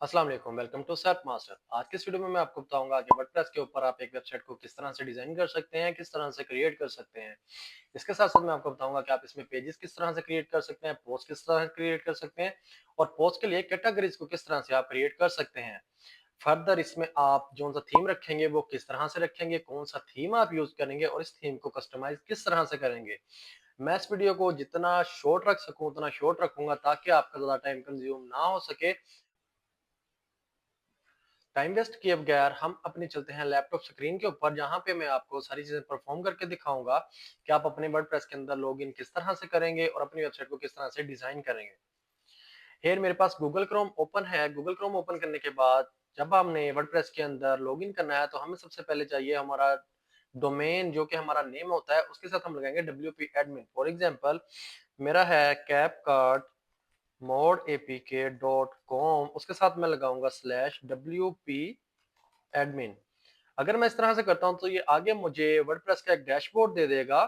अस्सलाम वालेकुम, welcome to Surf master. आज के इस वीडियो में मैं आपको बताऊंगा कि वर्डप्रेस के ऊपर आप एक वेबसाइट को किस तरह से डिजाइन कर सकते हैं, किस तरह से क्रिएट कर सकते हैं। इसके साथ साथ मैं आपको बताऊंगा कि आप इसमें पेजेस किस तरह से क्रिएट कर सकते हैं, पोस्ट किस तरह से क्रिएट कर सकते हैं और पोस्ट के लिए कैटेगरीज को किस तरह से आप क्रिएट कर सकते हैं। फर्दर इसमें आप जो सा थीम रखेंगे वो किस तरह से रखेंगे, कौन सा थीम आप यूज करेंगे और इस थीम को कस्टमाइज किस तरह से करेंगे। मैं इस वीडियो को जितना शॉर्ट रख सकूं उतना शॉर्ट रखूंगा ताकि आपका ज्यादा टाइम कंज्यूम ना हो सके। टाइम वेस्ट किए बगैर हम अपने चलते हैं लैपटॉप स्क्रीन के ऊपर, जहां पे मैं आपको सारी चीजें परफॉर्म करके दिखाऊंगा कि आप अपने वर्डप्रेस के अंदर लॉगिन किस तरह से करेंगे और अपनी वेबसाइट को किस तरह से डिजाइन करेंगे। हेयर मेरे पास गूगल क्रोम ओपन है। गूगल क्रोम ओपन करने के बाद जब हमने वर्डप्रेस के अंदर लॉगिन करना है तो हमें सबसे पहले चाहिए हमारा डोमेन, जो कि हमारा नेम होता है। उसके साथ हम लगाएंगे WP एडमिन। फॉर एग्जांपल मेरा है कैपकट मोड apk.com, उसके साथ मैं लगाऊंगा /WP एडमिन। अगर मैं इस तरह से करता हूं तो ये आगे मुझे वर्डप्रेस का एक डैशबोर्ड दे देगा।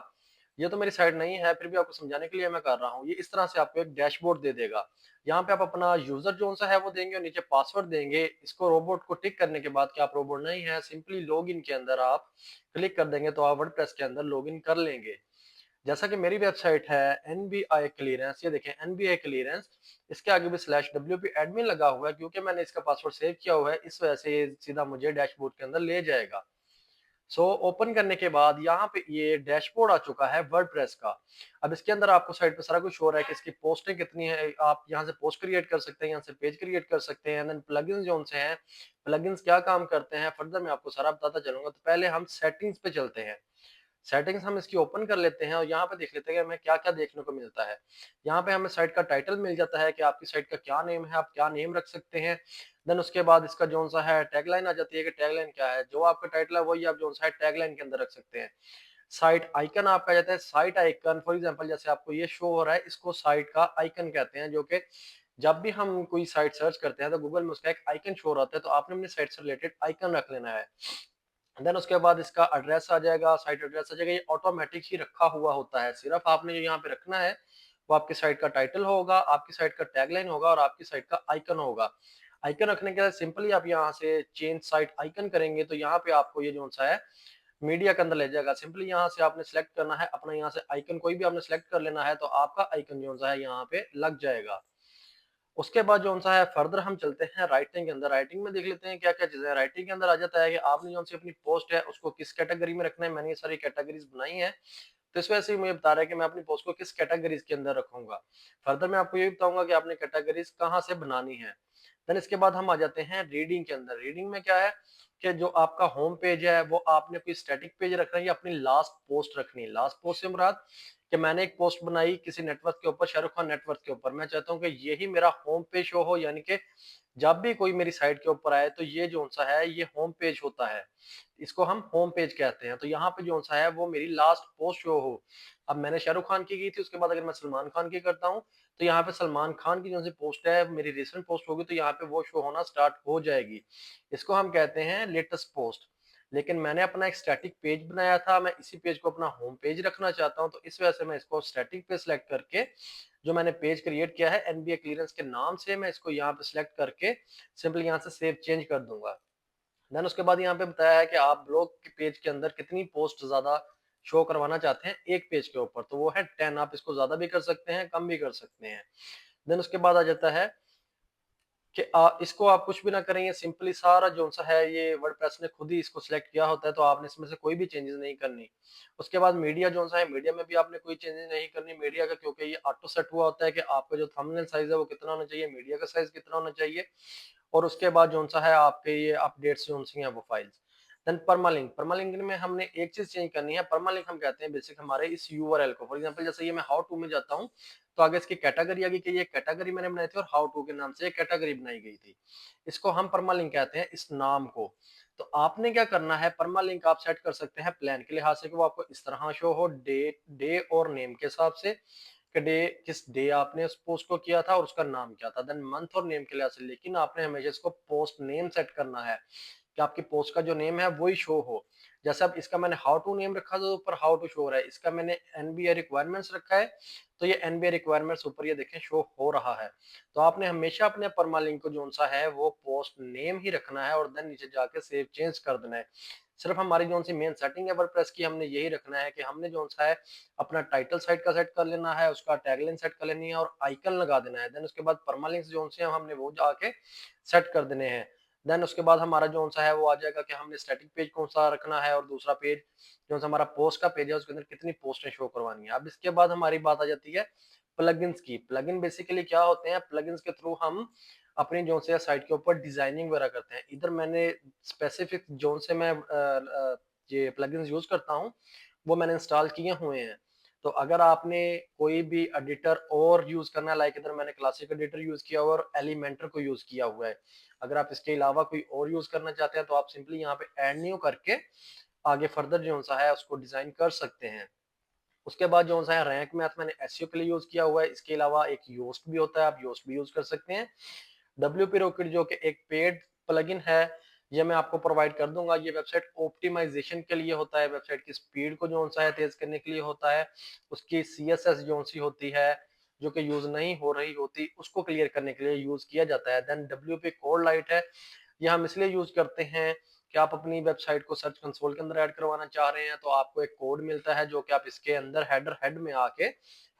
ये तो मेरी साइट नहीं है, फिर भी आपको समझाने के लिए मैं कर रहा हूँ। ये इस तरह से आपको एक डैशबोर्ड दे देगा। यहाँ पे आप अपना यूजर जोन सा है वो देंगे और नीचे पासवर्ड देंगे। इसको रोबोट को टिक करने के बाद कि आप रोबोट नहीं है, सिंपली लॉग इन के अंदर आप क्लिक कर देंगे तो आप वर्डप्रेस के अंदर लॉग इन कर लेंगे। जैसा कि मेरी वेबसाइट है एनबीआई क्लियरेंस, ये देखें एनबीआई क्लियरेंस, इसके आगे भी /WP एडमिन लगा हुआ है क्योंकि मैंने इसका पासवर्ड सेव किया हुआ है। इस वजह से ये सीधा मुझे डैशबोर्ड के अंदर ले जाएगा। ओपन करने के बाद यहाँ पे ये डैशबोर्ड आ चुका है वर्डप्रेस का। अब इसके अंदर आपको साइट पे सारा कुछ हो रहा है कि इसकी पोस्टें कितनी है। आप यहाँ से पोस्ट क्रिएट कर सकते हैं, यहाँ से पेज क्रिएट कर सकते हैं। देन प्लगइन्स जो से हैं, प्लगइन्स क्या काम करते हैं फर्दर मैं आपको सारा बताता चलूंगा। तो पहले हम सेटिंग्स पे चलते हैं। सेटिंग्स हम इसकी ओपन कर लेते हैं और यहाँ पे देख लेते हैं कि हमें क्या क्या देखने को मिलता है। यहाँ पे हमें साइट का टाइटल मिल जाता है कि आपकी साइट का क्या नेम है, आप क्या नेम रख सकते हैं। देन उसके बाद इसका जो सा है टैगलाइन आ जाती है कि टैगलाइन क्या है। जो आपका टाइटल है वही आप जो सा है टैगलाइन के अंदर रख सकते हैं। साइट आइकन आपका जाता है, साइट आइकन फॉर एग्जांपल जैसे आपको ये शो हो रहा है, इसको साइट का आइकन कहते हैं। जो कि जब भी हम कोई साइट सर्च करते हैं तो गूगल में उसका एक आइकन शो होता है, तो आपने अपनी साइट से रिलेटेड आइकन रख लेना है। देन उसके बाद इसका एड्रेस आ जाएगा, साइट एड्रेस आ जाएगा। ये ऑटोमेटिक ही रखा हुआ होता है, सिर्फ आपने जो यहाँ पे रखना है वो आपकी साइट का टाइटल होगा, आपकी साइट का टैगलाइन होगा और आपकी साइट का आइकन होगा। आइकन रखने के बाद सिंपली आप यहाँ से चेंज साइट आइकन करेंगे तो यहाँ पे आपको ये जो सा है मीडिया के अंदर ले जाएगा। सिंपली यहाँ से आपने सेलेक्ट करना है अपना, यहाँ से आइकन कोई भी आपने सेलेक्ट कर लेना है तो आपका आइकन जो सा है यहाँ पे लग जाएगा। उसके बाद जो सा है फर्दर हम चलते हैं राइटिंग के अंदर। राइटिंग में देख लेते हैं क्या क्या चीजें। राइटिंग के अंदर आ जाता है कि आपने जो सी अपनी पोस्ट है उसको किस कैटेगरी में रखना है। मैंने ये सारी कैटेगरीज बनाई है, तो इस वजह से मुझे बता रहा है कि मैं अपनी पोस्ट को किस कैटेगरीज के अंदर रखूंगा। फर्दर मैं आपको ये भी बताऊंगा कि आपने कैटेगरीज कहाँ से बनानी है। देन इसके बाद हम आ जाते हैं रीडिंग के अंदर। रीडिंग में क्या है कि जो आपका होम पेज है वो आपने कोई स्टैटिक पेज रखना है या अपनी लास्ट पोस्ट रखनी है। लास्ट पोस्ट से मुराद कि मैंने एक पोस्ट बनाई किसी नेटवर्क के ऊपर, शाहरुख खान नेटवर्क के ऊपर, मैं चाहता हूँ कि यही मेरा होम पेज शो हो, यानी कि जब भी कोई मेरी साइट के ऊपर आए तो ये जो सा है ये होम पेज होता है। इसको हम होम पेज कहते हैं। तो यहाँ पे जो सा है वो मेरी लास्ट पोस्ट शो हो। अब मैंने शाहरुख खान की थी, उसके बाद अगर मैं सलमान खान की करता हूँ तो यहाँ पे सलमान खान की जो सी पोस्ट है मेरी रिसेंट पोस्ट होगी तो यहाँ पे वो शो होना स्टार्ट हो जाएगी। इसको हम कहते हैं लेटेस्ट पोस्ट। लेकिन मैंने अपना एक स्टैटिक पेज बनाया था, मैं इसी पेज को अपना होम पेज रखना चाहता हूँ, तो इस वजह से मैं इसको स्टैटिक पे सिलेक्ट करके जो मैंने पेज क्रिएट किया है एनबीए क्लियरेंस के नाम से, मैं इसको यहाँ पे सिलेक्ट करके सिंपली यहाँ से सेव चेंज कर दूंगा। देन उसके बाद यहाँ पे बताया है कि आप ब्लॉग के पेज के अंदर कितनी पोस्ट ज्यादा शो करवाना चाहते हैं एक पेज के ऊपर, तो वो है 10। आप इसको ज्यादा भी कर सकते हैं, कम भी कर सकते हैं। देन उसके बाद आ जाता है कि इसको आप कुछ भी ना करें, ये सिंपली सारा जो सा है ये वर्डप्रेस ने खुद ही इसको सिलेक्ट किया होता है, तो आपने इसमें से कोई भी चेंजेस नहीं करनी। उसके बाद मीडिया जो सा है, मीडिया में भी आपने कोई चेंजेस नहीं करनी मीडिया का, क्योंकि ये ऑटो सेट हुआ होता है कि आपका जो थंबनेल साइज है वो कितना होना चाहिए, मीडिया का साइज कितना होना चाहिए। और उसके बाद जो सा है आपके ये अपडेट्स जो सी हैं वो फाइल्स। देन परमालिंक, परमालिंक में हमने एक चीज चेंज करनी है। परमालिंक हम कहते हैं बेसिक हमारे इस यूआरएल को। फॉर एग्जांपल जैसे ये मैं हाउ टू में जाता हूँ तो आगे इसकी कैटेगरी आ गई कि ये कैटेगरी मैंने बनाई थी और हाउ टू के नाम से कैटेगरी बनाई गई थी। इसको हम परमालिंक कहते हैं, इस नाम को। तो आपने क्या करना है, परमालिंक आप सेट कर सकते हैं प्लान के लिहाज से कि वो आपको इस तरह शो हो, डे डे और नेम के हिसाब से। किस डे आपने उस पोस्ट को किया था और उसका नाम क्या था, देन मंथ और नेम के लिए से, लेकिन आपने हमेशा इसको पोस्ट नेम सेट करना है कि आपकी पोस्ट का जो नेम है वही शो हो। जैसे अब इसका मैंने हाउ टू नेम रखा था, ऊपर हाउ टू शो हो रहा है। इसका मैंने एनबीए रिक्वायरमेंट्स रखा है, तो ये एनबीए रिक्वायरमेंट्स ऊपर ये देखें शो हो रहा है। तो आपने हमेशा अपने परमालिंक को जो सा है वो पोस्ट नेम ही रखना है और देन नीचे जाके सेव चेंज कर देना है। सिर्फ हमारी जो सी मेन सेटिंग है वर्डप्रेस की, हमने यही रखना है कि हमने जो सा है अपना टाइटल साइट का सेट कर लेना है, उसका टैगलाइन सेट कर लेनी है और आइकन लगा देना है। देन उसके बाद परमालिंक्स जो से हमने वो जाके सेट कर देने हैं। देन उसके बाद हमारा जो सा है वो आ जाएगा कि हमने स्टैटिक पेज कौन सा रखना है और दूसरा पेज जो सा हमारा पोस्ट का पेज है उसके अंदर कितनी पोस्टें शो करवानी है। अब इसके बाद हमारी बात आ जाती है प्लगइन्स की। प्लगइन बेसिकली क्या होते हैं, प्लगइन्स के थ्रू हम अपनी जो से साइट के ऊपर डिजाइनिंग वगैरह करते हैं। इधर मैंने स्पेसिफिक जोन से मैं ये प्लगइन्स यूज करता हूँ वो मैंने इंस्टॉल किए हुए हैं। तो अगर आपने कोई भी एडिटर और यूज करना है, लाइक इधर मैंने क्लासिक एडिटर यूज किया हुआ है और एलिमेंटर को यूज किया हुआ है। अगर आप इसके अलावा कोई और यूज करना चाहते हैं तो आप सिंपली यहाँ पे ऐड न्यू करके आगे फर्दर जो सा है उसको डिजाइन कर सकते हैं। उसके बाद जो सा है रैंक मैथ मैंने एसईओ के लिए यूज किया हुआ है। इसके अलावा एक योस्ट भी होता है, आप योस्ट भी यूज कर सकते हैं। डब्ल्यूपी रॉकेट जो कि एक पेड प्लगइन है, ये मैं आपको प्रोवाइड कर दूंगा। ये वेबसाइट ऑप्टिमाइजेशन के लिए होता है, वेबसाइट की स्पीड को जो सा है तेज करने के लिए होता है। उसकी सीएसएस जो सी होती है जो कि यूज नहीं हो रही होती उसको क्लियर करने के लिए यूज किया जाता है। देन डब्ल्यूपी कोड लाइट है, ये हम इसलिए यूज करते हैं कि आप अपनी वेबसाइट को सर्च कंसोल के अंदर ऐड करवाना चाह रहे हैं तो आपको एक कोड मिलता है जो कि आप इसके अंदर हेड में आके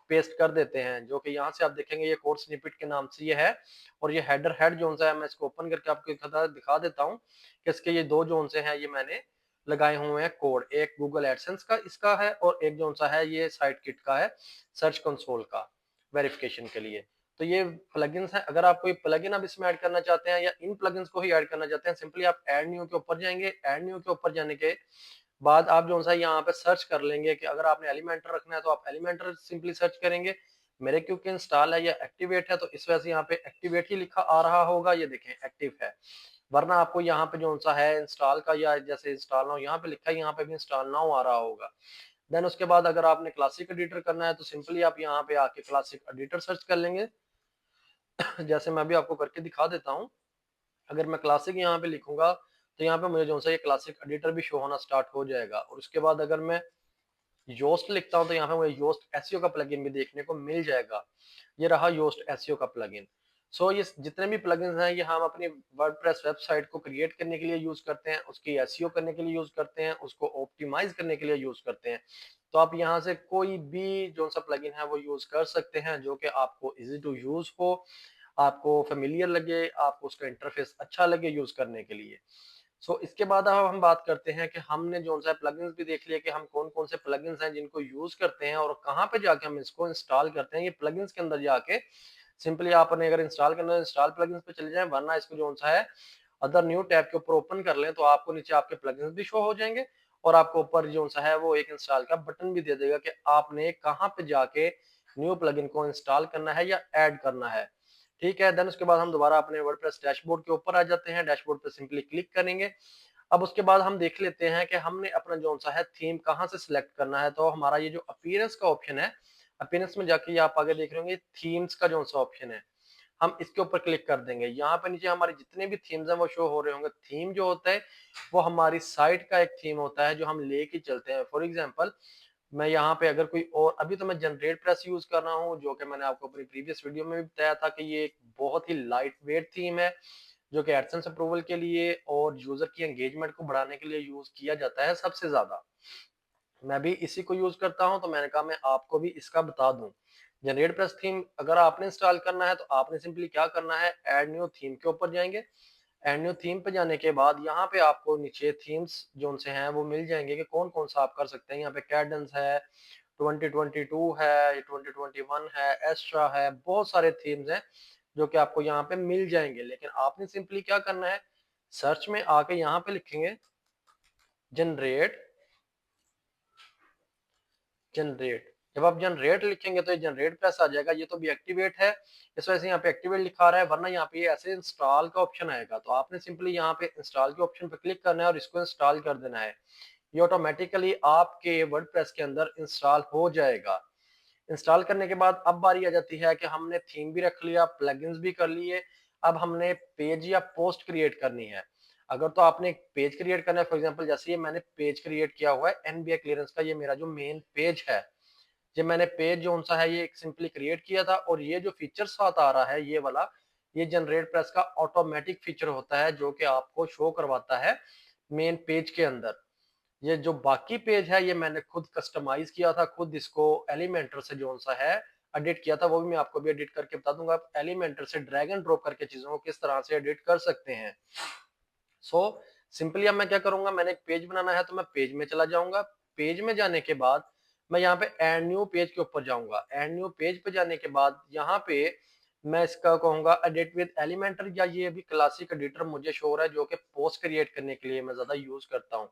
पेस्ट कर देते हैं, जो कि यहाँ से आप देखेंगे ये कोड स्निपेट के नाम से ये है। और ये हेड जोन सा है, मैं इसको ओपन करके आपको दिखा देता हूँ कि इसके ये दो जोन से हैं, ये मैंने लगाए हुए हैं कोड। एक गूगल एडसेंस का इसका है और एक जोन सा है ये साइट किट का है, सर्च कंसोल का वेरिफिकेशन के लिए। तो ये प्लगइन्स हैं। अगर आप कोई प्लगइन अब इसमें ऐड करना चाहते हैं या इन प्लगइन्स को ही ऐड करना चाहते हैं, सिंपली आप ऐड न्यू के ऊपर जाएंगे। ऐड न्यू के ऊपर जाने के बाद आप जो सा यहाँ पे सर्च कर लेंगे कि अगर आपने एलिमेंटर रखना है तो आप एलिमेंटर सिंपली सर्च करेंगे। मेरे क्योंकि इंस्टॉल है या एक्टिवेट है तो इस वजह से यहाँ पे एक्टिवेट ही लिखा आ रहा होगा, ये देखें एक्टिव है। वरना आपको यहाँ पे जो सा है इंस्टॉल का या जैसे इंस्टॉल नाउ यहाँ पे लिखा है, यहाँ पे भी इंस्टॉल नाउ आ रहा होगा। देन उसके बाद अगर आपने क्लासिक एडिटर करना है तो सिंपली आप यहाँ पे आके क्लासिक एडिटर सर्च कर लेंगे। जैसे मैं भी आपको करके दिखा देता हूँ। अगर मैं क्लासिक यहाँ पे लिखूंगा तो यहाँ पे मुझे जो सा ये क्लासिक एडिटर भी शो होना स्टार्ट हो जाएगा। और उसके बाद अगर मैं योस्ट लिखता हूँ तो यहाँ पे मुझे योस्ट एसईओ का प्लगइन भी देखने को मिल जाएगा। ये रहा योस्ट एसईओ का प्लगइन। सो ये जितने भी प्लगइन्स हैं ये हम अपनी वर्डप्रेस वेबसाइट को क्रिएट करने के लिए यूज करते हैं, उसकी एसईओ करने के लिए यूज करते हैं, उसको ऑप्टिमाइज करने के लिए यूज करते हैं। तो आप यहाँ से कोई भी जो सा प्लगइन है वो यूज कर सकते हैं जो कि आपको इजी टू यूज हो, आपको फेमिलियर लगे, आपको उसका इंटरफेस अच्छा लगे यूज करने के लिए। इसके बाद अब हम बात करते हैं कि हमने जो सा प्लगइन्स भी देख लिया कि हम कौन कौन से प्लगइन्स हैं जिनको यूज करते हैं और कहाँ पे जाके हम इसको इंस्टॉल करते हैं। ये प्लगइन्स के अंदर जाके सिंपली आपने अगर इंस्टॉल करना है इंस्टॉल प्लगइन्स पे चले जाएं, वरना इसको जो सा है अदर न्यू टैब के ऊपर ओपन कर लें तो आपको नीचे आपके प्लगइन्स भी शो हो जाएंगे और आपको ऊपर जो सा है वो एक इंस्टॉल का बटन भी दे देगा कि आपने कहाँ पे जाके न्यू प्लगइन को इंस्टॉल करना है या ऐड करना है। ठीक है, देन उसके बाद हम दोबारा अपने वर्डप्रेस डैशबोर्ड के ऊपर आ जाते हैं। डैशबोर्ड पे सिंपली क्लिक करेंगे। अब उसके बाद हम देख लेते हैं कि हमने अपना जो सा है थीम कहाँ से सिलेक्ट करना है। तो हमारा ये जो अपीयरेंस का ऑप्शन है, अपीयरेंस में जाके आप आगे देख रहे होंगे थीम्स का जो सा ऑप्शन है, हम इसके ऊपर क्लिक कर देंगे। यहाँ पे नीचे हमारे जितने भी थीम्स हैं वो शो हो रहे होंगे। थीम जो होता है वो हमारी साइट का एक थीम होता है जो हम लेके चलते हैं। फॉर एग्जांपल मैं यहाँ पे अगर कोई और, अभी तो मैं जनरेट प्रेस यूज कर रहा हूँ जो कि मैंने आपको अपनी प्रीवियस वीडियो में भी बताया था कि ये एक बहुत ही लाइट वेट थीम है जो कि एडसेंस अप्रूवल के लिए और यूजर की एंगेजमेंट को बढ़ाने के लिए यूज किया जाता है सबसे ज्यादा। मैं भी इसी को यूज करता हूं तो मैंने कहा मैं आपको भी इसका बता दूं। जनरेट प्लस थीम अगर आपने इंस्टॉल करना है तो आपने सिंपली क्या करना है, ऐड न्यू थीम के ऊपर जाएंगे। ऐड न्यू थीम पे जाने के बाद यहाँ पे आपको नीचे थीम्स जो से हैं वो मिल जाएंगे कि कौन कौन सा आप कर सकते हैं। यहाँ पे कैडेंस है, 2022 है, 2021 है, एस्ट्रा है, बहुत सारे थीम्स हैं जो कि आपको यहाँ पे मिल जाएंगे। लेकिन आपने सिंपली क्या करना है, सर्च में आके यहाँ पे लिखेंगे जनरेट। जनरेट, जब आप जनरेट लिखेंगे तो ये जनरेट प्लस आ जाएगा। ये तो भी एक्टिवेट है, इस वजह से यहाँ पे एक्टिवेट लिखा रहा है, वरना यहाँ पे ऐसे इंस्टॉल का ऑप्शन आएगा। तो आपने सिंपली यहाँ पे इंस्टॉल के ऑप्शन पे क्लिक करना है और इसको इंस्टॉल कर देना है। ये ऑटोमेटिकली आपके वर्डप्रेस के अंदर इंस्टॉल हो जाएगा। इंस्टॉल करने के बाद अब बारी आ जाती है कि हमने थीम भी रख लिया, प्लगइन्स भी कर लिए, अब हमने पेज या पोस्ट क्रिएट करनी है। अगर तो आपने एक पेज क्रिएट करना है, फॉर एग्जांपल जैसे ये मैंने पेज क्रिएट किया हुआ है एनबीए क्लियरेंस का, ये मेरा जो मेन पेज है, ये मैंने पेज जो सा है ये एक सिंपली क्रिएट किया था, और ये जो फीचर साथ आ रहा है ये वाला, ये जनरेट प्रेस का ऑटोमेटिक फीचर होता है जो कि आपको शो करवाता है मेन पेज के अंदर। ये जो बाकी पेज है ये मैंने खुद कस्टमाइज किया था, खुद इसको एलिमेंटर से जो सा है एडिट किया था, वो भी मैं आपको भी एडिट करके बता दूंगा। आप एलिमेंटर से ड्रैग एंड ड्रॉप करके चीजों को किस तरह से एडिट कर सकते हैं। सो सिंपली अब मैं क्या करूंगा, मैंने एक पेज बनाना है तो मैं पेज में चला जाऊंगा। पेज में जाने के बाद मैं यहाँ पे एड न्यू पेज के ऊपर जाऊंगा। एड न्यू पेज पे जाने के बाद यहाँ पे मैं इसका कहूंगा एडिट विद एलिमेंटर, या ये भी क्लासिक एडिटर मुझे शो हो रहा है जो कि पोस्ट क्रिएट करने के लिए मैं ज्यादा यूज करता हूँ।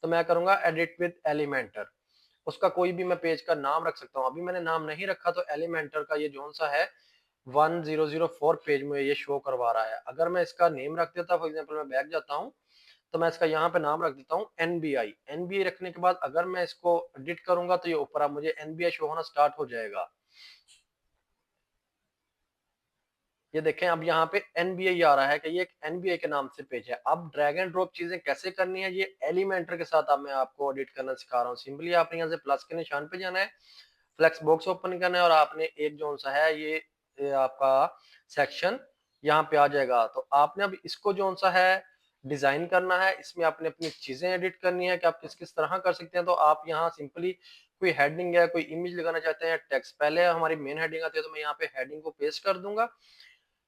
तो मैं करूंगा एडिट विद एलिमेंटर। उसका कोई भी मैं पेज का नाम रख सकता हूँ, अभी मैंने नाम नहीं रखा तो एलिमेंटर का ये जोन सा है 1004 पेज में ये शो करवा रहा है। अगर मैं इसका नेम रख देता, फॉर एग्जांपल मैं बैक जाता हूँ तो मैं इसका यहाँ पे नाम रख देता हूँ एनबीआई। एनबीआई रखने के बाद अगर मैं इसको एडिट करूंगा तो ये ऊपर अब मुझे एनबीआई शो होना स्टार्ट हो जाएगा। ये देखें अब यहाँ पे एनबीआई आ रहा है कि ये एक एनबीआई के नाम से पेज है। अब ड्रैग एंड ड्रॉप चीजें कैसे करनी है, ये एलिमेंटर के साथ अब मैं आपको एडिट करना सिखा रहा हूँ। सिंपली आपने यहाँ से प्लस के निशान पे जाना है, फ्लेक्स बॉक्स ओपन करना है, और आपने एक जो सा है ये आपका सेक्शन यहाँ पे आ जाएगा। तो आपने अब इसको जो सा है डिजाइन करना है, इसमें आपने अपनी चीजें एडिट करनी है कि आप किस किस तरह कर सकते हैं। तो आप यहाँ सिंपली कोई हेडिंग है, कोई इमेज लगाना चाहते हैं, टेक्स्ट, पहले हमारी मेन हेडिंग आती है तो मैं यहाँ पे हेडिंग को पेस्ट कर दूंगा।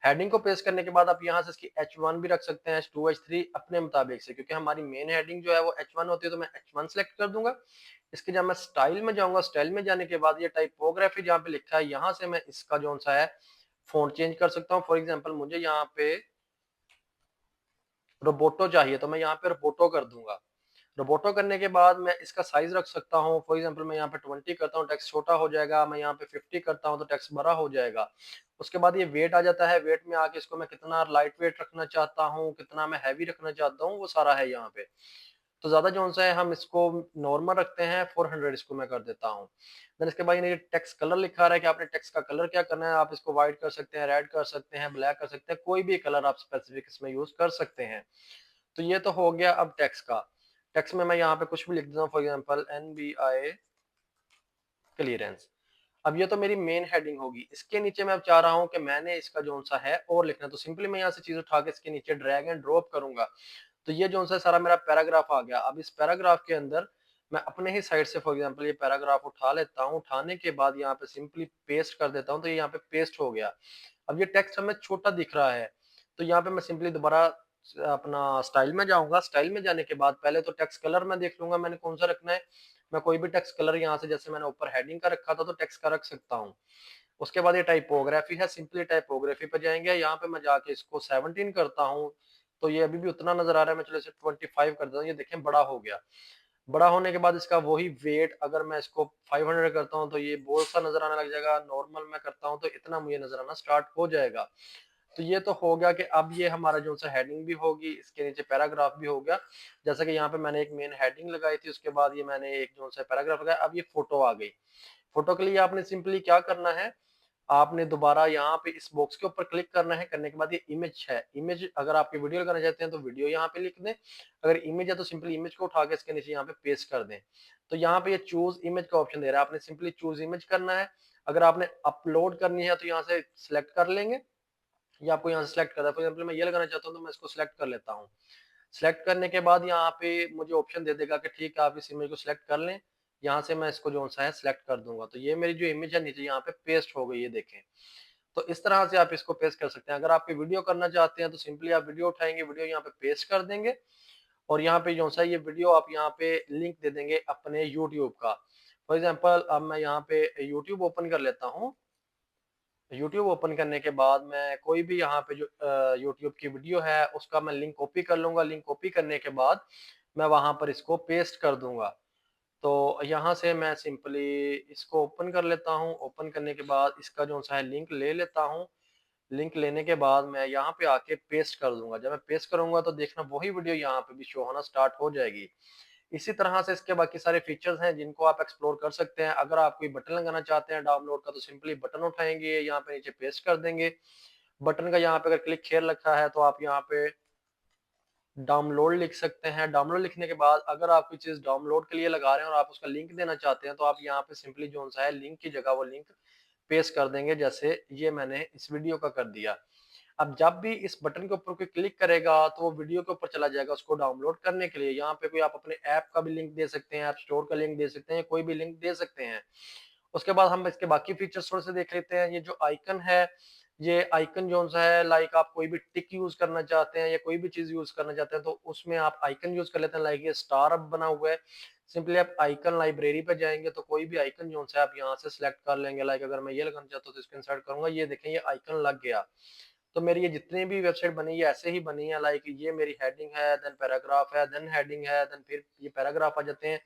हेडिंग को पेस्ट करने के बाद आप यहाँ से इसकी H1 भी रख सकते हैं, H2, H3 अपने मुताबिक से, क्योंकि हमारी मेन हेडिंग जो है वो H1 होती है तो मैं H1 सेलेक्ट कर दूंगा। इसके जब मैं स्टाइल में जाऊंगा, स्टाइल में जाने के बाद ये टाइपोग्राफी जहाँ पे लिखा है यहाँ से मैं इसका जो सा है फॉन्ट चेंज कर सकता हूँ। फॉर एग्जाम्पल मुझे यहाँ पे रोबोटो चाहिए तो मैं यहाँ पे रोबोटो कर दूंगा। रोबोटो करने के बाद मैं इसका साइज रख सकता हूँ, फॉर एग्जांपल मैं यहाँ पे 20 करता हूँ, टेक्स्ट छोटा हो जाएगा। मैं यहाँ पे 50 करता हूँ तो टेक्स्ट बड़ा हो जाएगा। उसके बाद ये वेट आ जाता है, वेट में आके इसको मैं कितना लाइट वेट रखना चाहता हूँ, कितना मैं हैवी रखना चाहता हूँ, वो सारा है यहाँ पे। तो ज्यादा जो सा है हम इसको नॉर्मल रखते हैं, 400 इसको मैं कर देता हूँ। देन इसके बाद ये टेक्स्ट कलर लिखा रहा है कि आपने टेक्स्ट का कलर क्या करना है। आप इसको व्हाइट कर सकते हैं, रेड कर सकते हैं, ब्लैक कर सकते हैं, कोई भी कलर आप स्पेसिफिक इसमें यूज कर सकते हैं। तो ये तो हो गया अब टेक्स्ट का। टेक्स्ट में मैं यहाँ पे कुछ भी लिख देता हूँ, फॉर एग्जांपल एनबीआई क्लियरेंस। अब ये तो मेरी मेन हेडिंग होगी। इसके नीचे मैं अब चाह रहा हूँ कि मैंने इसका जो सा है और लिखना, तो सिंपली मैं यहाँ से चीज उठा के इसके नीचे ड्रैग एंड ड्रॉप करूंगा। तो ये जो सा सारा मेरा पैराग्राफ आ गया। अब इस पैराग्राफ के अंदर मैं अपने ही साइड से फॉर एग्जांपल ये पैराग्राफ उठा लेता हूँ, उठाने के बाद यहाँ पे सिंपली पेस्ट कर देता हूँ, तो ये यहाँ पे पेस्ट हो गया। अब ये टेक्स्ट हमें छोटा दिख रहा है, तो यहाँ पे मैं सिंपली दोबारा अपना स्टाइल में जाऊंगा। स्टाइल में जाने के बाद पहले तो टेक्स्ट कलर मैं देख लूंगा मैंने कौन सा रखना है। मैं कोई भी टेक्स्ट कलर यहाँ से, जैसे मैंने ऊपर हेडिंग का रखा था तो टेक्स्ट का रख सकता हूँ। उसके बाद ये टाइपोग्राफी है, सिंपली टाइपोग्राफी पे जाएंगे। यहाँ पे मैं जाके इसको 17 करता हूँ, तो ये अभी भी उतना नजर आ रहा है। मैं चलो इसे 25 कर देता हूँ, ये देखें बड़ा हो गया। बड़ा होने के बाद इसका वही वेट अगर मैं इसको 500 करता हूँ तो ये बोल सा नजर आने लग जाएगा। नॉर्मल मैं करता हूँ तो इतना मुझे नजर आना स्टार्ट हो जाएगा। तो ये तो हो गया कि अब ये हमारा जो सा हेडिंग भी होगी, इसके नीचे पैराग्राफ भी हो गया। जैसा कि यहाँ पे मैंने एक मेन हेडिंग लगाई थी, उसके बाद ये मैंने एक जो सा पैराग्राफ लगाया। अब ये फोटो आ गई। फोटो के लिए आपने सिंपली क्या करना है, आपने दोबारा यहाँ पे इस बॉक्स के ऊपर क्लिक करना है। करने के बाद ये इमेज है, इमेज अगर आपकी वीडियो लगाना चाहते हैं तो वीडियो यहाँ पे लिख दें। अगर इमेज है तो सिंपली इमेज को उठा के इसके नीचे यहाँ पे पेस्ट कर दें। तो यहाँ पे ये चूज इमेज का ऑप्शन दे रहा है, आपने सिंपली चूज इमेज करना है। अगर आपने अपलोड करनी है तो यहाँ से सिलेक्ट कर लेंगे, या आपको यहाँ से सिलेक्ट करना है। फॉर एग्जाम्पल मैं ये लगाना चाहता हूँ तो मैं इसको सिलेक्ट कर लेता हूँ। सिलेक्ट करने के बाद यहाँ पे मुझे ऑप्शन दे देगा कि ठीक है आप इस इमेज को सिलेक्ट कर लें। यहाँ से मैं इसको जो सा है सिलेक्ट कर दूंगा, तो ये मेरी जो इमेज है नीचे यहाँ पे पेस्ट हो गई है, देखें। तो इस तरह से आप इसको पेस्ट कर सकते हैं। अगर आप वीडियो करना चाहते हैं तो सिंपली आप वीडियो उठाएंगे, वीडियो यहाँ पे पेस्ट कर देंगे, और यहाँ पे जो सा ये वीडियो आप यहाँ पे लिंक दे देंगे अपने यूट्यूब का। फॉर एग्जाम्पल अब मैं यहाँ पे यूट्यूब ओपन कर लेता हूँ। यूट्यूब ओपन करने के बाद मैं कोई भी यहाँ पे जो यूट्यूब की वीडियो है उसका मैं लिंक कॉपी कर लूंगा। लिंक कॉपी करने के बाद मैं वहां पर इसको पेस्ट कर दूंगा। तो यहाँ से मैं सिंपली इसको ओपन कर लेता हूँ। ओपन करने के बाद इसका जो सा है लिंक ले लेता हूँ। लिंक लेने के बाद मैं यहाँ पे आके पेस्ट कर दूंगा। जब मैं पेस्ट करूंगा तो देखना वही वीडियो यहाँ पे भी शो होना स्टार्ट हो जाएगी। इसी तरह से इसके बाकी सारे फीचर्स हैं जिनको आप एक्सप्लोर कर सकते हैं। अगर आप कोई बटन लगाना चाहते हैं डाउनलोड का तो सिंपली बटन उठाएँगे, यहाँ पे नीचे पेस्ट कर देंगे। बटन का यहाँ पे अगर क्लिक हियर लिखा है तो आप यहाँ पे डाउनलोड लिख सकते हैं। डाउनलोड लिखने के बाद अगर आप कोई चीज़ डाउनलोड के लिए लगा रहे हैं और आप उसका लिंक देना चाहते हैं तो आप यहाँ पे सिंपली जो-सा है लिंक की जगह वो लिंक पेस्ट कर देंगे, जैसे ये मैंने इस वीडियो का कर दिया। अब जब भी इस बटन के ऊपर कोई क्लिक करेगा तो वो वीडियो के ऊपर चला जाएगा उसको डाउनलोड करने के लिए। यहाँ पे कोई आप अपने ऐप का भी लिंक दे सकते हैं, ऐप स्टोर का लिंक दे सकते हैं, कोई भी लिंक दे सकते हैं। उसके बाद हम इसके बाकी फीचर्स थोड़े से देख लेते हैं। ये जो आइकन है, ये आइकन जो-सा है लाइक आप कोई भी टिक यूज़ करना चाहते हैं या कोई भी चीज़ यूज़ करना चाहते हैं तो उसमें आप आइकन यूज़ कर लेते हैं। लाइक ये स्टार अब बना हुआ है। सिंपली आप आइकन लाइब्रेरी पे जाएँगे तो कोई भी आइकन जो-सा है आप यहाँ से सिलेक्ट कर लेंगे। लाइक अगर मैं ये लगाना चाहता हूँ तो इसको इंसर्ट करूँगा। ये देखें ये आइकन लग गया। तो मेरी ये जितनी भी वेबसाइट बनी है ऐसे ही बनी है। लाइक ये मेरी हेडिंग है, देन पैराग्राफ है, देन हेडिंग है, देन फिर ये पैराग्राफ आ जाते हैं।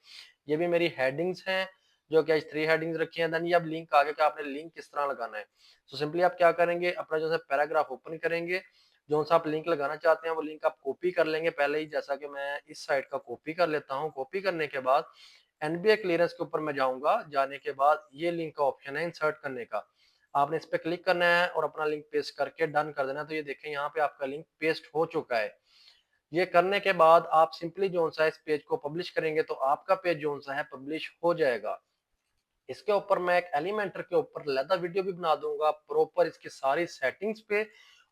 ये भी मेरी हेडिंग्स हैं जो कि आज 3 हेडिंग्स रखी हैं। देन ये अब लिंक आ गया कि आपने लिंक किस तरह लगाना है। तो सिंपली आप क्या करेंगे, अपना जो है पैराग्राफ ओपन करेंगे, जो-सा आप लिंक लगाना चाहते हैं वो लिंक आप कॉपी कर लेंगे पहले ही, जैसा कि मैं इस साइट का कॉपी कर लेता हूँ। कॉपी करने के बाद एनबीए क्लीयरेंस के ऊपर मैं जाऊँगा, जाने के बाद ये लिंक का ऑप्शन है इंसर्ट करने का। आपने इस पे क्लिक करना है और अपना लिंक पेस्ट करके डन कर देना है। तो ये देखें यहाँ पे आपका लिंक पेस्ट हो चुका है। ये करने के बाद आप सिंपली जो-सा है इस पेज को पब्लिश करेंगे तो आपका पेज जो-सा है पब्लिश हो जाएगा। इसके ऊपर मैं एक एलिमेंटर के ऊपर अलहदा वीडियो भी बना दूँगा प्रॉपर इसकी सारी सेटिंग्स पे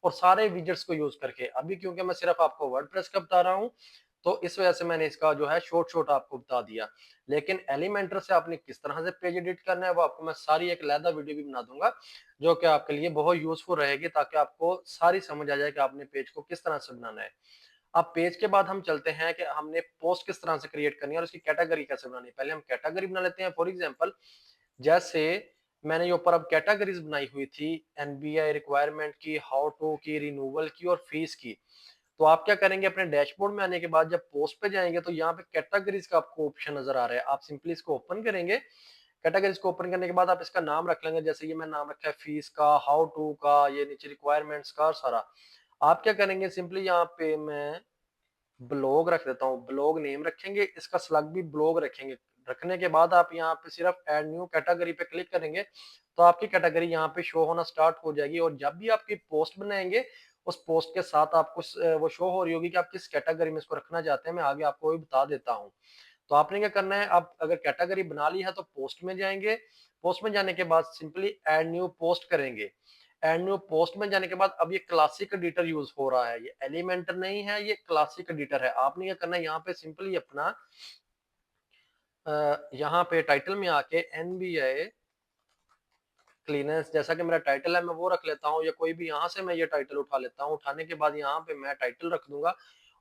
और सारे विजेट्स को यूज़ करके। अभी क्योंकि मैं सिर्फ आपको वर्डप्रेस का बता रहा हूँ, तो इस वजह से मैंने इसका जो है शॉर्ट आपको बता दिया। लेकिन एलिमेंटर से आपने किस तरह से पेज एडिट करना है वो आपको मैं सारी एक अलहदा वीडियो भी बना दूँगा, जो कि आपके लिए बहुत यूज़फुल रहेगी ताकि आपको सारी समझ आ जाए कि आपने पेज को किस तरह से बनाना है। अब पेज के बाद हम चलते हैं कि हमने पोस्ट किस तरह से क्रिएट करनी है और उसकी कैटेगरी कैसे बनानी है। पहले हम कैटेगरी बना लेते हैं। फॉर एग्जांपल जैसे मैंने ये ऊपर अब कैटेगरीज बनाई हुई थी एनबीआई रिक्वायरमेंट की, हाउ टू की, रिन्यूअल की और फीस की। तो आप क्या करेंगे, अपने डैशबोर्ड में आने के बाद जब पोस्ट पे जाएंगे तो यहाँ पे कैटेगरीज का आपको ऑप्शन नजर आ रहा है। आप सिंपली इसको ओपन करेंगे। कैटेगरीज को ओपन करने के बाद आप इसका नाम रख लेंगे। जैसे ये मैं नाम रखा है फीस का, हाउ टू का, ये नीचे रिक्वायरमेंट्स का और सारा। आप क्या करेंगे, सिंपली यहाँ पे मैं ब्लॉग रख देता हूँ, ब्लॉग नेम रखेंगे, इसका स्लग भी ब्लॉग रखेंगे। रखने के बाद आप यहाँ पे सिर्फ ऐड न्यू कैटेगरी पे क्लिक करेंगे तो आपकी कैटेगरी यहाँ पे शो होना स्टार्ट हो जाएगी और जब भी आपकी पोस्ट बनाएंगे उस पोस्ट के साथ आपको वो शो हो रही होगी कि आप किस कैटेगरी में इसको रखना चाहते हैं। मैं आगे आपको भी बता देता हूँ। तो आपने क्या करना है, आप अगर कैटेगरी बना ली है तो पोस्ट में जाएंगे। पोस्ट में जाने के बाद सिंपली ऐड न्यू पोस्ट करेंगे। ऐड न्यू पोस्ट में जाने के बाद अब ये क्लासिक एडिटर यूज हो रहा है, ये एलिमेंटर नहीं है, ये क्लासिक एडिटर है। आपने क्या करना है, यहाँ पे सिंपली अपना यहाँ पे टाइटल में आके एनबीए क्लीनेंस, जैसा कि मेरा टाइटल है मैं वो रख लेता हूँ, या कोई भी यहाँ से मैं ये टाइटल उठा लेता हूँ। उठाने के बाद यहाँ पे मैं टाइटल रख दूंगा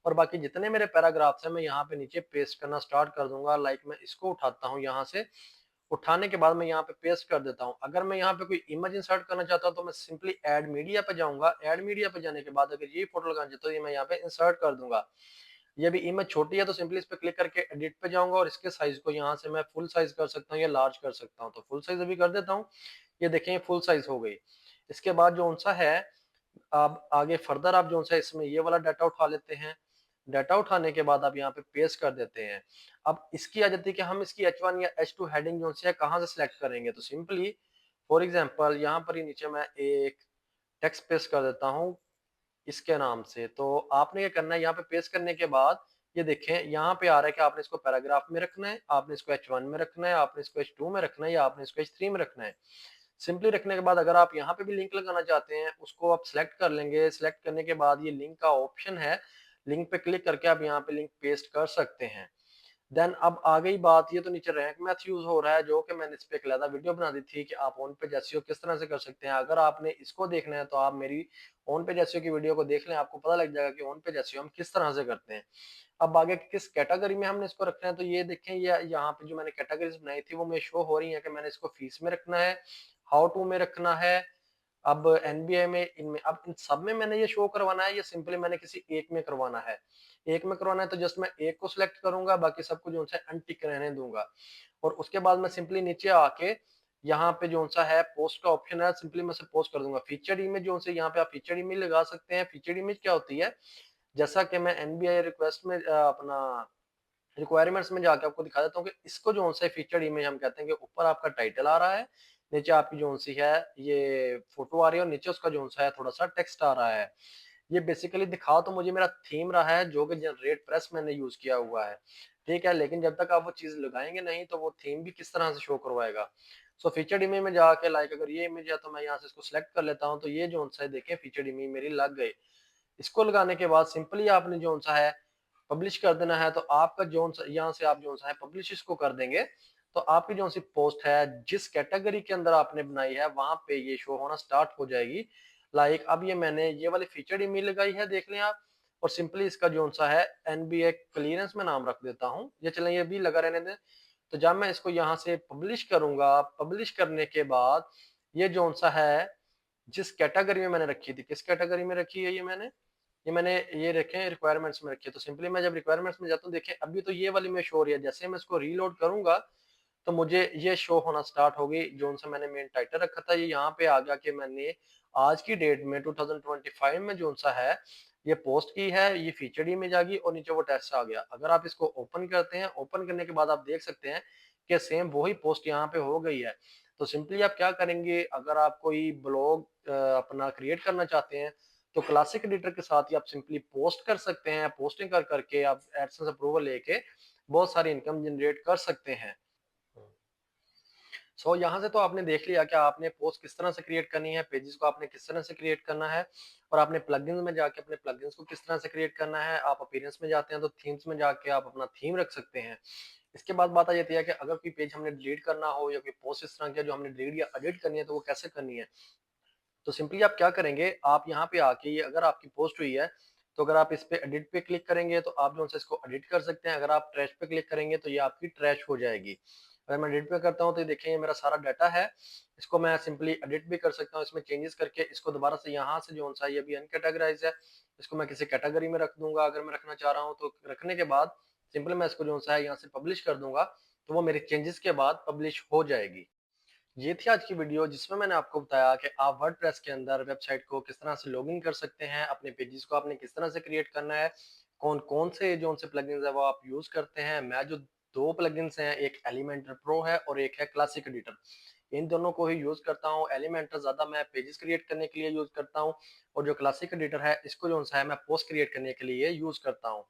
और बाकी जितने मेरे पैराग्राफ्स हैं मैं यहाँ पे नीचे पेस्ट करना स्टार्ट कर दूंगा। लाइक मैं इसको उठाता हूँ यहाँ से, उठाने के बाद मैं यहाँ पे पेस्ट कर देता हूँ। अगर मैं यहाँ पे कोई इमेज इंसर्ट करना चाहता हूँ तो मैं सिंपली ऐड मीडिया पे जाऊंगा। ऐड मीडिया पे जाने के बाद अगर ये फोटो लगाना चाहता हूँ, ये मैं यहाँ पे इंसर्ट कर दूंगा। ये भी इमेज छोटी है तो सिंपली इस पे क्लिक करके एडिट पे जाऊंगा और इसके साइज को यहाँ से मैं फुल साइज कर सकता हूँ या लार्ज कर सकता हूँ। तो फुल साइज अभी कर देता हूँ। ये देखें फुल साइज हो गई। इसके बाद जो सा है, अब आगे फर्दर आप जो सा इसमें ये वाला डाटा उठा लेते हैं। डाटा उठाने के बाद आप यहाँ पे पेस्ट कर देते हैं। अब इसकी आ जाती है कि हम इसकी H1 या H2 हेडिंग जो सी है कहाँ से सिलेक्ट करेंगे। तो सिंपली फॉर एग्जांपल यहाँ पर ही नीचे मैं एक टेक्स्ट पेस्ट कर देता हूँ इसके नाम से। तो आपने क्या करना है, यहाँ पे पेस्ट करने के बाद ये देखें यहाँ पे आ रहा है कि आपने इसको पैराग्राफ में रखना है, आपने इसको H1 में रखना है, आपने इसको H2 में रखना है या आपने इसको H3 में रखना है। सिंपली रखने के बाद अगर आप यहाँ पे भी लिंक लगाना चाहते हैं उसको आप सिलेक्ट कर लेंगे। सिलेक्ट करने के बाद ये लिंक का ऑप्शन है, लिंक पे क्लिक करके आप यहाँ पे लिंक पेस्ट कर सकते हैं। देन अब आ गई बात, ये तो नीचे रैंक मैथ यूज हो रहा है जो कि मैंने इस पे एक अलग वीडियो बना दी थी कि आप ऑन पेज एसईओ किस तरह से कर सकते हैं। अगर आपने इसको देखना है तो आप मेरी ऑन पेज एसईओ की वीडियो को देख लें, आपको पता लग जाएगा कि ऑन पेज एसईओ हम किस तरह से करते हैं। अब आगे किस कैटेगरी में हमने इसको रखना है, तो ये देखें ये यहाँ पे जो मैंने कैटेगरीज बनाई थी वो मुझे शो हो रही है कि मैंने इसको फीस में रखना है, हाउ टू में रखना है, अब एनबीए में, इनमें। अब इन सब में मैंने ये शो करवाना है, ये सिंपली मैंने किसी एक में करवाना है। एक में करवाना है तो जस्ट मैं एक को सिलेक्ट करूंगा, बाकी सबको जो सा अनटिक रहने दूंगा। और उसके बाद मैं सिंपली नीचे आके यहाँ पे जो सा है पोस्ट का ऑप्शन है, सिंपली मैं से पोस्ट कर दूंगा। फीचर्ड इमेज जो से यहाँ पे आप फीचर्ड इमेज लगा सकते हैं। फीचर्ड इमेज क्या होती है, जैसा कि मैं एनबीआई रिक्वेस्ट में अपना रिक्वायरमेंट्स में जाके आपको दिखा देता हूँ कि इसको जो सा फीचर्ड इमेज हम कहते हैं कि ऊपर आपका टाइटल आ रहा है, नीचे आपकी जो सी है ये फोटो आ रही है और नीचे उसका जो सा है थोड़ा सा टेक्स्ट आ रहा है। ये बेसिकली दिखा तो मुझे मेरा थीम रहा है जो कि जनरेट प्रेस मैंने यूज किया हुआ है, ठीक है, लेकिन जब तक आप वो चीज लगाएंगे नहीं तो वो थीम भी किस तरह से शो करवाएगा। सो फीचर्ड इमेज में जाके लाइक अगर ये इमेज है तो मैं यहाँ से इसको सिलेक्ट कर लेता हूँ, तो ये जो सा है देखें फीचर्ड इमेज मेरी लग गई। इसको लगाने के बाद सिंपली आपने जो सा है पब्लिश कर देना है, तो आपका जो यहाँ से आप जो सा है पब्लिश इसको कर देंगे, तो आपकी जो सी पोस्ट है जिस कैटेगरी के अंदर आपने बनाई है वहां पे ये शो होना स्टार्ट हो जाएगी। लाइक अब ये मैंने ये वाली फीचर्ड ईमेल लगाई है, देख लें आप, और सिंपली इसका जो सा है एनबीए क्लियरेंस में नाम रख देता हूँ, ये चलें ये भी लगा रहने दें। तो जब मैं इसको यहाँ से पब्लिश करूंगा, पब्लिश करने के बाद ये जो सा है जिस कैटेगरी में मैंने रखी थी, किस कैटेगरी में रखी है ये मैंने ये रखे रिक्वायरमेंट्स में रखी है, तो सिंपली मैं जब रिक्वायरमेंट्स में जाता हूँ देखें अभी तो ये वाली में शो हो रही है, जैसे मैं इसको रीलोड करूंगा तो मुझे ये शो होना स्टार्ट हो गई। जो सा मैंने मेन टाइटल रखा था ये यहाँ पे आ गया कि मैंने आज की डेट में 2025 में जो सा है ये पोस्ट की है, ये फीचर्ड इमेज आ गई और नीचे वो टेक्स्ट आ गया। अगर आप इसको ओपन करते हैं, ओपन करने के बाद आप देख सकते हैं कि सेम वही पोस्ट यहाँ पे हो गई है। तो सिंपली आप क्या करेंगे, अगर आप कोई ब्लॉग अपना क्रिएट करना चाहते हैं तो क्लासिक एडिटर के साथ ही आप सिंपली पोस्ट कर सकते हैं, पोस्टिंग कर करके आप एडसेंस अप्रूवल लेके बहुत सारी इनकम जनरेट कर सकते हैं। यहाँ से तो आपने देख लिया कि आपने पोस्ट किस तरह से क्रिएट करनी है, पेजेस को आपने किस तरह से क्रिएट करना है, और आपने प्लगइन्स में जाके अपने प्लगइन्स को किस तरह से क्रिएट करना है। आप अपीयरेंस में जाते हैं तो थीम्स में जाके आप अपना थीम रख सकते हैं। इसके बाद बात आ जाती है कि अगर कोई पेज हमने डिलीट करना हो या कोई पोस्ट इस तरह की जो हमने डिलीट या एडिट करनी है तो वो कैसे करनी है। तो सिंपली आप क्या करेंगे, आप यहाँ पे आके ये अगर आपकी पोस्ट हुई है तो अगर आप इस पे एडिट पे क्लिक करेंगे तो आप जो है इसको एडिट कर सकते हैं। अगर आप ट्रैश पे क्लिक करेंगे तो ये आपकी ट्रैश हो जाएगी। अगर मैं एडिट पे करता हूँ तो ये देखें ये मेरा सारा डाटा है, इसको मैं सिंपली एडिट भी कर सकता हूँ, इसमें चेंजेस करके इसको दोबारा से यहाँ से जो सा ये भी अनकैटेगराइज है, इसको मैं किसी कैटेगरी में रख दूंगा अगर मैं रखना चाह रहा हूँ। तो रखने के बाद सिंपली मैं इसको जो सा है यहाँ से पब्लिश कर दूंगा, तो वो मेरे चेंजेस के बाद पब्लिश हो जाएगी। ये थी आज की वीडियो जिसमें मैंने आपको बताया कि आप वर्डप्रेस के अंदर वेबसाइट को किस तरह से लॉगिन कर सकते हैं, अपने पेजेस को आपने किस तरह से क्रिएट करना है, कौन-कौन से जो उनसे प्लगइन्स है वो आप यूज करते हैं। मैं जो 2 प्लगइन्स हैं, एक एलिमेंटर प्रो है और एक है क्लासिक एडिटर, इन दोनों को ही यूज करता हूँ। एलिमेंटर ज़्यादा मैं पेजेस क्रिएट करने के लिए यूज करता हूँ और जो क्लासिक एडिटर है इसको जो सा है मैं पोस्ट क्रिएट करने के लिए यूज करता हूँ।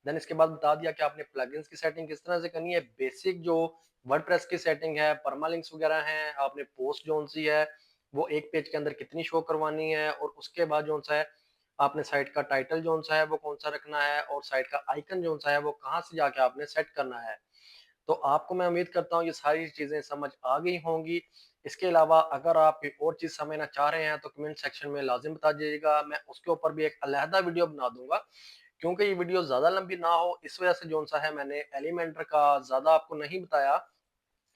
देन इसके बाद बता दिया कि आपने प्लगइन्स की सेटिंग किस तरह से करनी है, बेसिक जो वर्डप्रेस की सेटिंग है, परमालिंक्स वगैरह हैं, आपने पोस्ट जोन सी है वो एक पेज के अंदर कितनी शो करवानी है, और उसके बाद जोन सा है आपने साइट का टाइटल जोन सा है वो कौन सा रखना है, और साइट का आइकन जोन सा है वो कहाँ से जाके आपने सेट करना है। तो आपको मैं उम्मीद करता हूँ ये सारी चीजें समझ आ गई होंगी। इसके अलावा अगर आप कोई और चीज समझना चाह रहे हैं तो कमेंट सेक्शन में लाजिम बता दीजिएगा, मैं उसके ऊपर भी एक अलहदा वीडियो बना दूंगा। क्योंकि ये वीडियो ज्यादा लंबी ना हो इस वजह से जोन सा है मैंने एलिमेंटर का ज्यादा आपको नहीं बताया,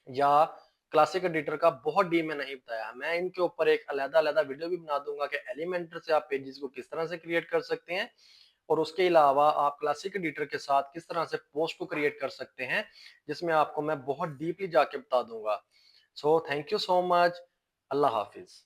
या क्लासिक एडिटर का बहुत डीप में नहीं बताया। मैं इनके ऊपर एक अलग-अलग वीडियो भी बना दूंगा कि एलिमेंटर से आप पेजेस को किस तरह से क्रिएट कर सकते हैं, और उसके अलावा आप क्लासिक एडिटर के साथ किस तरह से पोस्ट को क्रिएट कर सकते हैं, जिसमें आपको मैं बहुत डीपली जाके बता दूंगा। So thank you so much. Allah Hafiz.